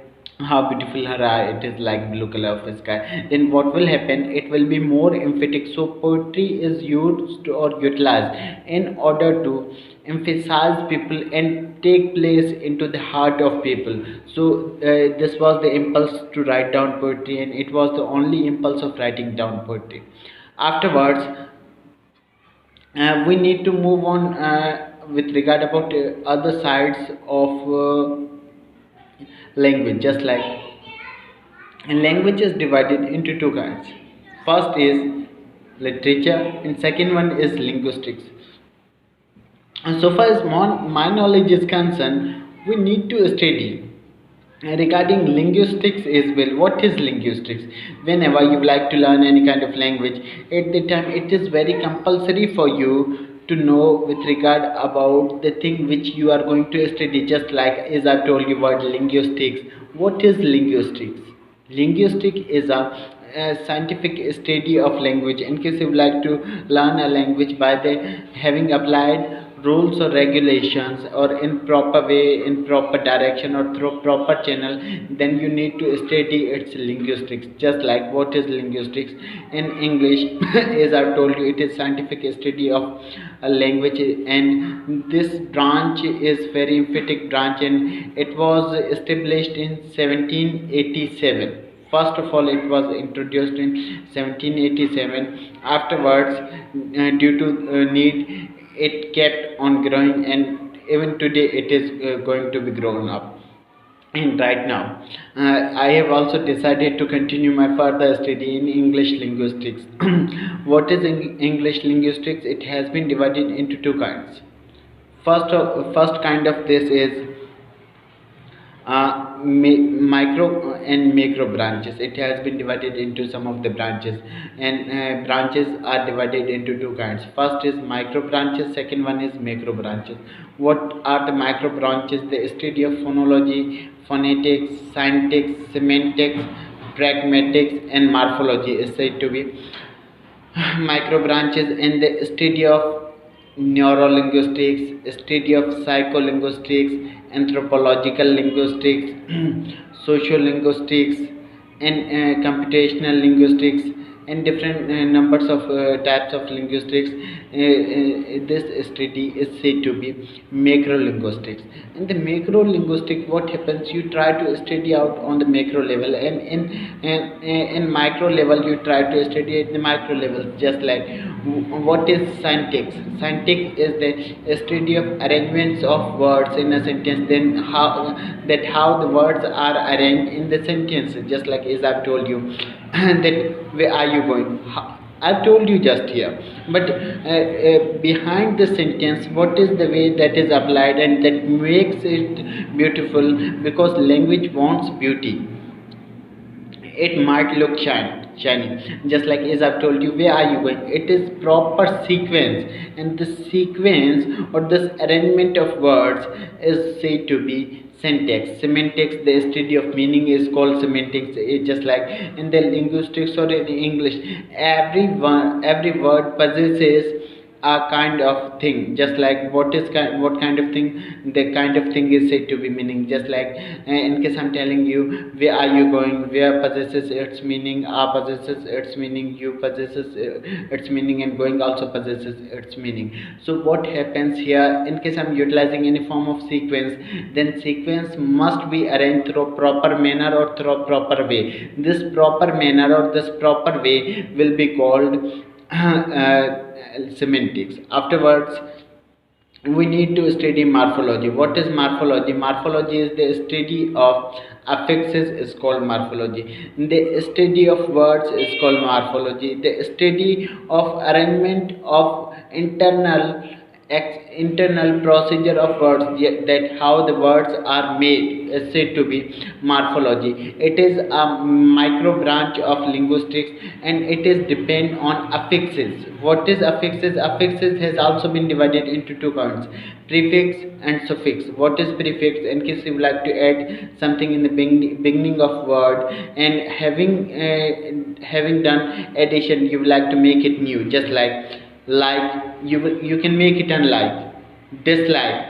A: how beautiful her eye, it is like blue color of the sky, then what will happen, it will be more emphatic. So poetry is used or utilized in order to emphasize people and take place into the heart of people. So this was the impulse to write down poetry, and it was the only impulse of writing down poetry. Afterwards, we need to move on with regard about other sides of language. Just like, and language is divided into two kinds. First is literature, and second one is linguistics. And so far as my knowledge is concerned, we need to study regarding linguistics as well. What is linguistics? Whenever you like to learn any kind of language, at the time it is very compulsory for you to know with regard about the thing which you are going to study. Just like as I told you about linguistics. What is linguistics? Linguistic is a scientific study of language. In case you would like to learn a language by the having applied rules or regulations, or in proper way, in proper direction, or through proper channel, then you need to study its linguistics. Just like what is linguistics in English, as I've told you, it is scientific study of a language, and this branch is very emphatic branch, and it was established in 1787. First of all, it was introduced in 1787. Afterwards, due to need, it kept on growing, and even today it is going to be grown up. And right now, I have also decided to continue my further study in English linguistics. What is English linguistics? It has been divided into two kinds. First kind of this is micro and macro branches. It has been divided into some of the branches, and branches are divided into two kinds. First is micro branches, second one is macro branches. What are the micro branches? The study of phonology, phonetics, syntax, semantics, pragmatics, and morphology is said to be micro branches. In the study of neurolinguistics, study of psycholinguistics, anthropological linguistics, sociolinguistics, and computational linguistics, and different numbers of types of linguistics. This study is said to be macro linguistics. In the macro linguistic, what happens? You try to study out on the macro level, and in micro level you try to study at the micro level. Just like, what is syntax? Syntax is the study of arrangements of words in a sentence, then how the words are arranged in the sentence. Just like as I've told you that where are you going? I've told you just here, but behind the sentence, what is the way that is applied and that makes it beautiful? Because language wants beauty. It might look shiny, just like as I've told you, where are you going? It is proper sequence, and the sequence or this arrangement of words is said to be syntax. Semantics, the study of meaning, is called semantics. It's just like in the linguistics or in English, every word possesses a kind of thing. Just like what kind of thing, the kind of thing is said to be meaning. Just like in case I'm telling you, where are you going? Where possesses its meaning, are possesses its meaning, you possesses its meaning, and going also possesses its meaning. So what happens here, in case I'm utilizing any form of sequence, then sequence must be arranged through proper manner or through proper way. This proper manner or this proper way will be called semantics. Afterwards, we need to study morphology. What is morphology? Morphology is the study of affixes, is called morphology. The study of words is called morphology. The study of arrangement of internal procedure of words, that how the words are made, is said to be morphology. It is a micro branch of linguistics, and it is depend on affixes. What is affixes? Affixes has also been divided into two kinds: prefix and suffix. What is prefix? In case you would like to add something in the beginning of word, and having done addition, you would like to make it new. Just like you can make it unlike, dislike.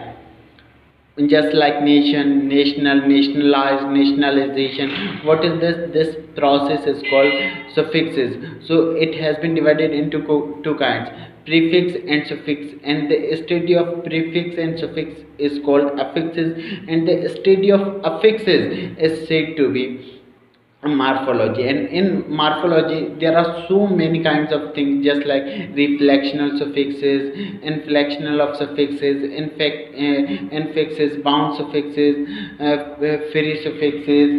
A: Just like nation, national, nationalized, nationalization. What is this process is called suffixes. So it has been divided into two kinds: prefix and suffix. And the study of prefix and suffix is called affixes, and the study of affixes is said to be morphology. And in morphology there are so many kinds of things, just like reflectional suffixes, inflectional of suffixes, infixes, bound suffixes, free suffixes,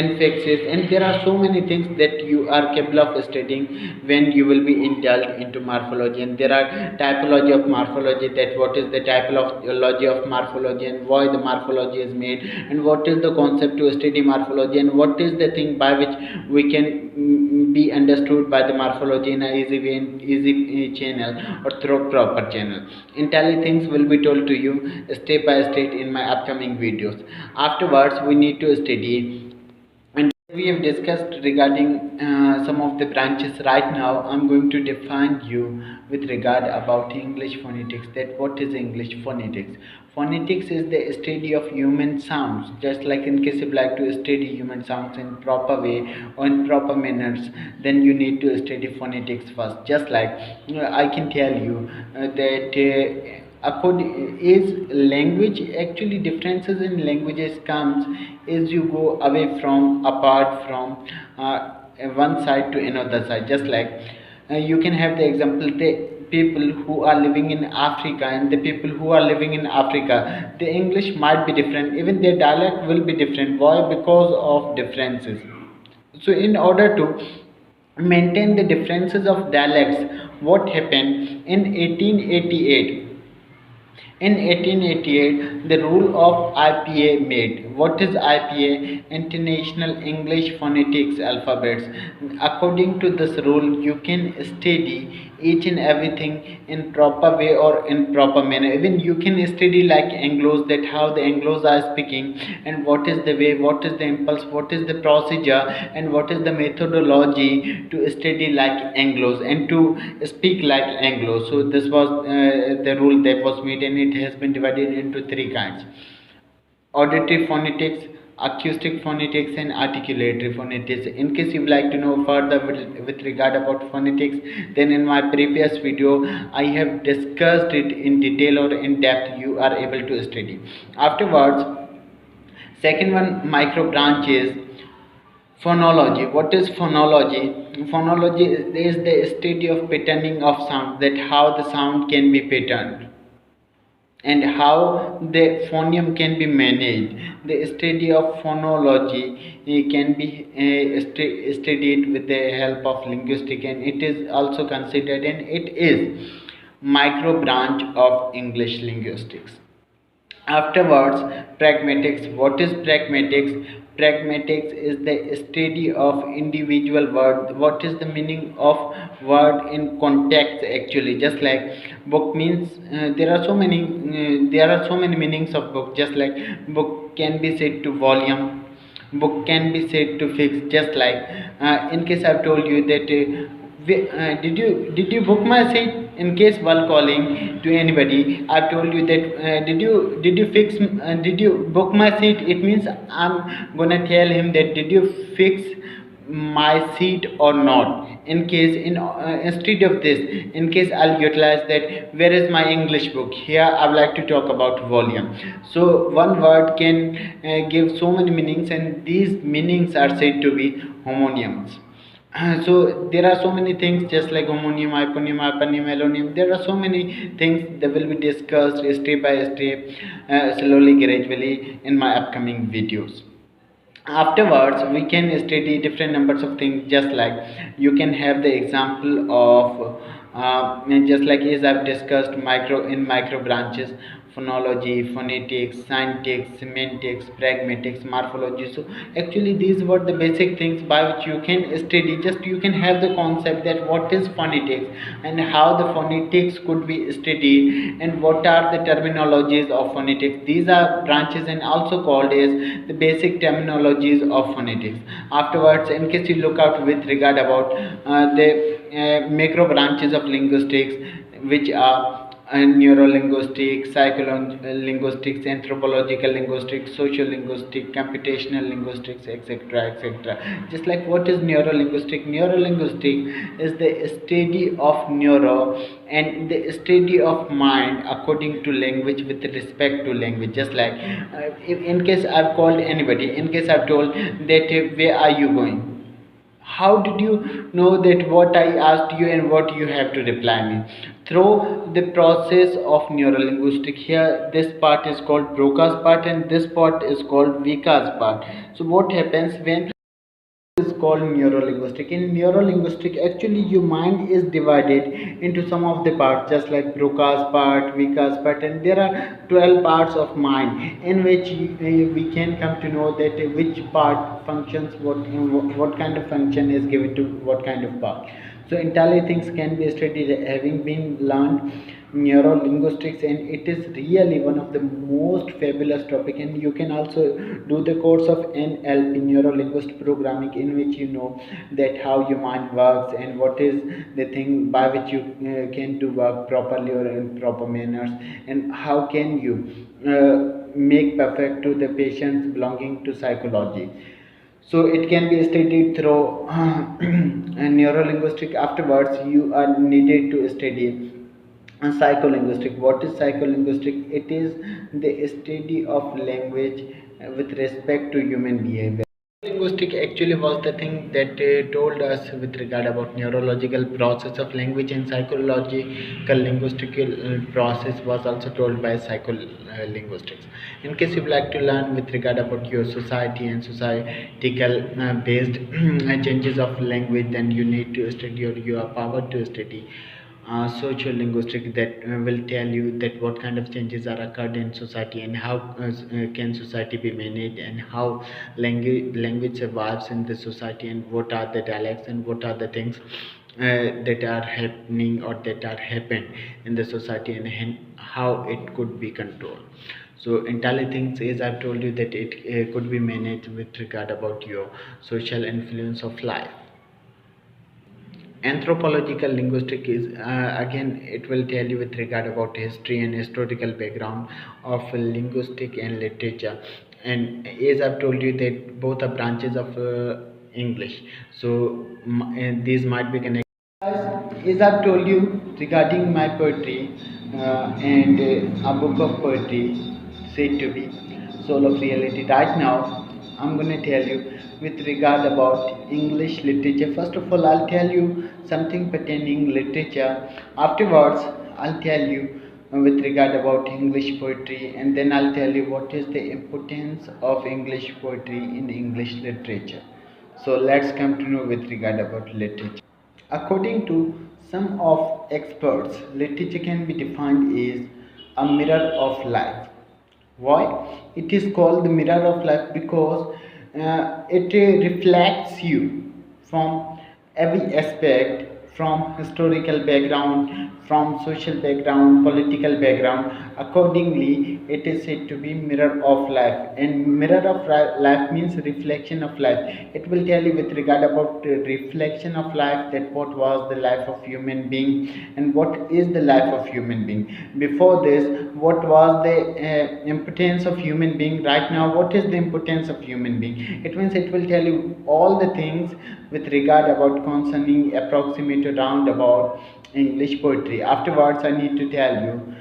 A: infixes, and there are so many things that you are capable of studying when you will be indulged into morphology. And there are typology of morphology, that what is the typology of morphology, and why the morphology is made, and what is the concept to study morphology, and what is the thing by which we can be understood by the morphology in a easy way, in easy channel, or through proper channel. Entirely things will be told to you step by step in my upcoming videos. Afterwards, we need to study, and we have discussed regarding some of the branches. Right now I'm going to define you with regard about English phonetics, that what is English phonetics. Phonetics is the study of human sounds. Just like in case you like to study human sounds in proper way or in proper manners, then you need to study phonetics first. Just like I can tell you that is language, actually differences in languages comes as you go away from, apart from one side to another side. Just like you can have the example, the people who are living in Africa and the people who are living in Africa, the English might be different, even their dialect will be different. Why? Because of differences. So in order to maintain the differences of dialects, what happened in 1888, In 1888, the rule of IPA made. What is IPA? International English Phonetics Alphabets. According to this rule, you can study each and everything in proper way or in proper manner. Even you can study like Anglos, that how the Anglos are speaking, and what is the way, what is the impulse, what is the procedure, and what is the methodology to study like Anglos and to speak like Anglo. So this was the rule that was made, and it has been divided into three kinds: auditory phonetics, acoustic phonetics, and articulatory phonetics. In case you would like to know further with regard about phonetics, then in my previous video I have discussed it in detail or in depth. You are able to study. Afterwards, second one, micro branches. Phonology. What is phonology? Phonology is the study of patterning of sound, that how the sound can be patterned and how the phoneme can be managed. The study of phonology can be studied with the help of linguistic, and it is also considered, and it is micro branch of English linguistics. Afterwards, pragmatics. What is pragmatics? Pragmatics is the study of individual word. What is the meaning of word in context actually? Just like book means, there are so many meanings of book. Just like book can be said to volume, book can be said to fix. Just like in case I've told you that did you book my seat? In case while calling to anybody, I've told you that did you book my seat, it means I'm gonna tell him that did you fix my seat or not. In case instead of this, in case I'll utilize that where is my English book, here I would like to talk about volume. So one word can give so many meanings, and these meanings are said to be homonyms. So there are so many things, just like homonym, hyponym, hypernym, allonym. There are so many things that will be discussed step by step, slowly, gradually in my upcoming videos. Afterwards, we can study different numbers of things. Just like you can have the example of just like as I've discussed micro branches: phonology, phonetics, syntax, semantics, pragmatics, morphology. So actually these were the basic things by which you can study. Just you can have the concept that what is phonetics and how the phonetics could be studied, and what are the terminologies of phonetics. These are branches and also called as the basic terminologies of phonetics. Afterwards, in case you look out with regard about the macro branches of linguistics, which are neurolinguistics, psycholinguistics, anthropological linguistics, sociolinguistics, computational linguistics, etc., etc. Just like what is neurolinguistic? Neurolinguistic is the study of neuro and the study of mind according to language with respect to language. Just like in case I've called anybody, in case I've told that where are you going? How did you know that what I asked you and what you have to reply me? Through the process of neurolinguistic. Here this part is called Broca's part, and this part is called Vika's part. So what happens when is called neurolinguistic? In neurolinguistic, actually your mind is divided into some of the parts, just like Broca's part, Vika's part, and there are 12 parts of mind in which we can come to know that which part functions what kind of function is given to what kind of part. So entirely things can be studied having been learned neurolinguistics, and it is really one of the most fabulous topic. And you can also do the course of NLP, neuro linguist programming, in which you know that how your mind works and what is the thing by which you can do work properly or in proper manners, and how can you make perfect to the patients belonging to psychology. So it can be studied through neurolinguistic. Afterwards, you are needed to study psycholinguistic. What is psycholinguistic? It is the study of language with respect to human behavior. Linguistic actually was the thing that told us with regard about neurological process of language, and psychological linguistical process was also told by psycholinguistics. In case you would like to learn with regard about your society and societal based changes of language, then you need to study, or you are powered to study social linguistic that will tell you that what kind of changes are occurred in society and how can society be managed and how language survives in the society and what are the dialects and what are the things that are happening or that are happened in the society and how it could be controlled. So entirely things is I've told you that it could be managed with regard about your social influence of life. Anthropological linguistic is again it will tell you with regard about history and historical background of linguistic and literature, and as I've told you that both are branches of English, so and these might be connected. As I've told you regarding my poetry and a book of poetry said to be Soul of Reality. Right now, I'm going to tell you with regard about English literature. First of all, I'll tell you something pertaining literature. Afterwards, I'll tell you with regard about English poetry, and then I'll tell you what is the importance of English poetry in English literature. So let's come to know with regard about literature. According to some of experts, literature can be defined as a mirror of life. Why? It is called the mirror of life because it reflects you from every aspect, from historical background, from social background, political background. Accordingly, it is said to be mirror of life, and mirror of life means reflection of life. It will tell you with regard about reflection of life, that what was the life of human being and what is the life of human being before this, what was the importance of human being right now, what is the importance of human being. It means it will tell you all the things with regard about concerning approximate or roundabout English poetry. Afterwards, I need to tell you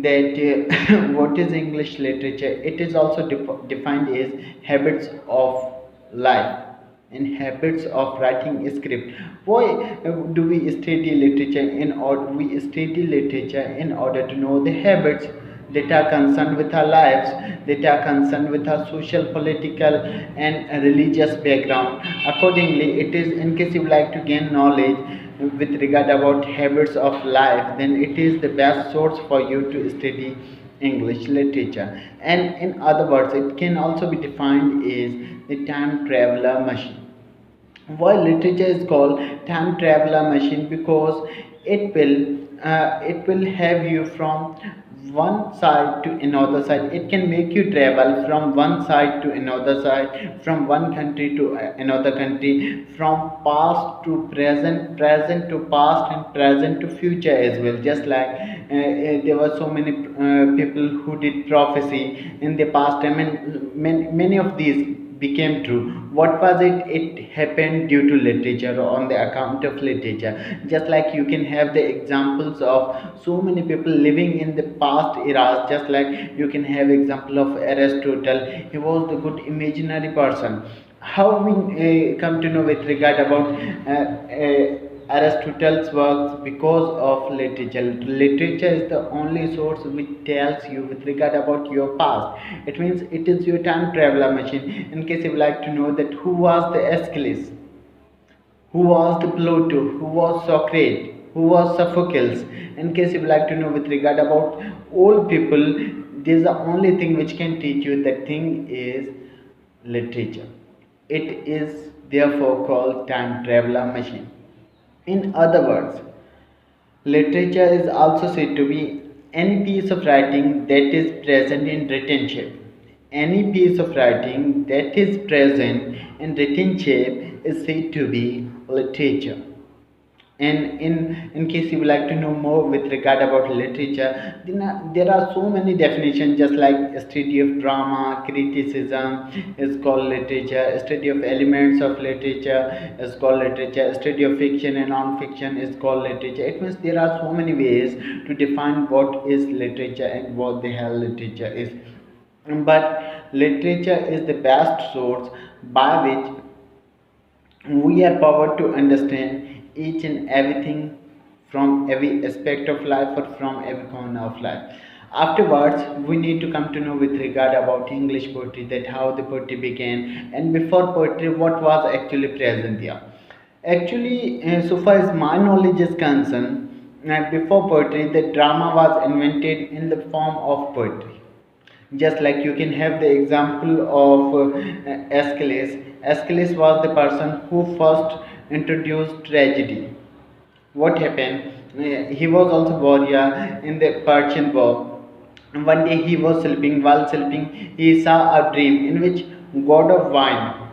A: that what is English literature. It is also defined as habits of life and habits of writing a script. Why do we study literature? We study literature in order to know the habits that are concerned with our lives, that are concerned with our social, political, and religious background. Accordingly, it is in case you like to gain knowledge with regard about habits of life, then it is the best source for you to study English literature. And in other words, it can also be defined as the time traveler machine. Why literature is called time traveler machine? Because it will have you from one side to another side. It can make you travel from one side to another side, from one country to another country, from past to present, present to past, and present to future as well. Just like there were so many people who did prophecy in the past. I mean, many of these became true. What was it? It happened due to literature or on the account of literature. Just like you can have the examples of so many people living in the past eras. Just like you can have example of Aristotle. He was the good imaginary person. How we come to know with regard about Aristotle's works? Because of literature. Literature is the only source which tells you with regard about your past. It means it is your time traveler machine. In case you would like to know that who was the Aeschylus, who was the Plato, who was Socrates, who was Sophocles. In case you would like to know with regard about old people, this is the only thing which can teach you. That thing is literature. It is therefore called time traveler machine. In other words, literature is also said to be any piece of writing that is present in written shape. Any piece of writing that is present in written shape is said to be literature. And in case you would like to know more with regard about literature, then there are so many definitions. Just like study of drama criticism is called literature, study of elements of literature is called literature, study of fiction and non-fiction is called literature. It means there are so many ways to define what is literature and what the hell literature is. But literature is the best source by which we are powered to understand each and everything from every aspect of life or from every corner of life. Afterwards, we need to come to know with regard about English poetry, that how the poetry began, and before poetry, what was actually present here. Actually, so far as my knowledge is concerned, before poetry, the drama was invented in the form of poetry. Just like you can have the example of Aeschylus. Aeschylus was the person who first introduced tragedy. What happened? He was also warrior in the Persian War. One day he was sleeping. While sleeping, he saw a dream in which god of wine,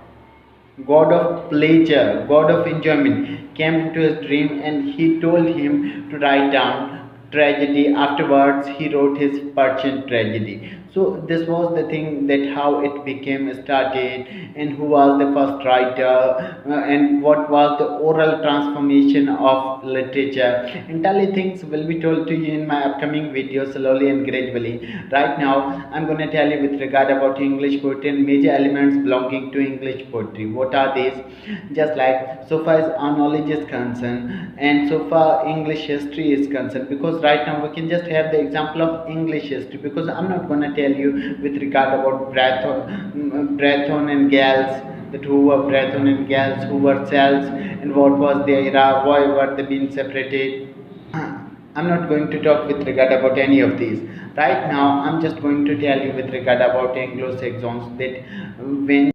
A: god of pleasure, god of enjoyment came into his dream, and he told him to write down tragedy. Afterwards, he wrote his Persian tragedy. So this was the thing, that how it became started, and who was the first writer, and what was the oral transformation of literature. Entirely things will be told to you in my upcoming video, slowly and gradually. Right now I'm going to tell you with regard about English poetry and major elements belonging to English poetry. What are these? Just like so far as our knowledge is concerned, and so far English history is concerned, because right now we can just have the example of English history, because I'm not going to tell you with regard about Breton and Gales, that who were Breton and Gales, who were Celts, and what was their era, why were they being separated. I'm not going to talk with regard about any of these. Right now, I'm just going to tell you with regard about Anglo-Saxons, that when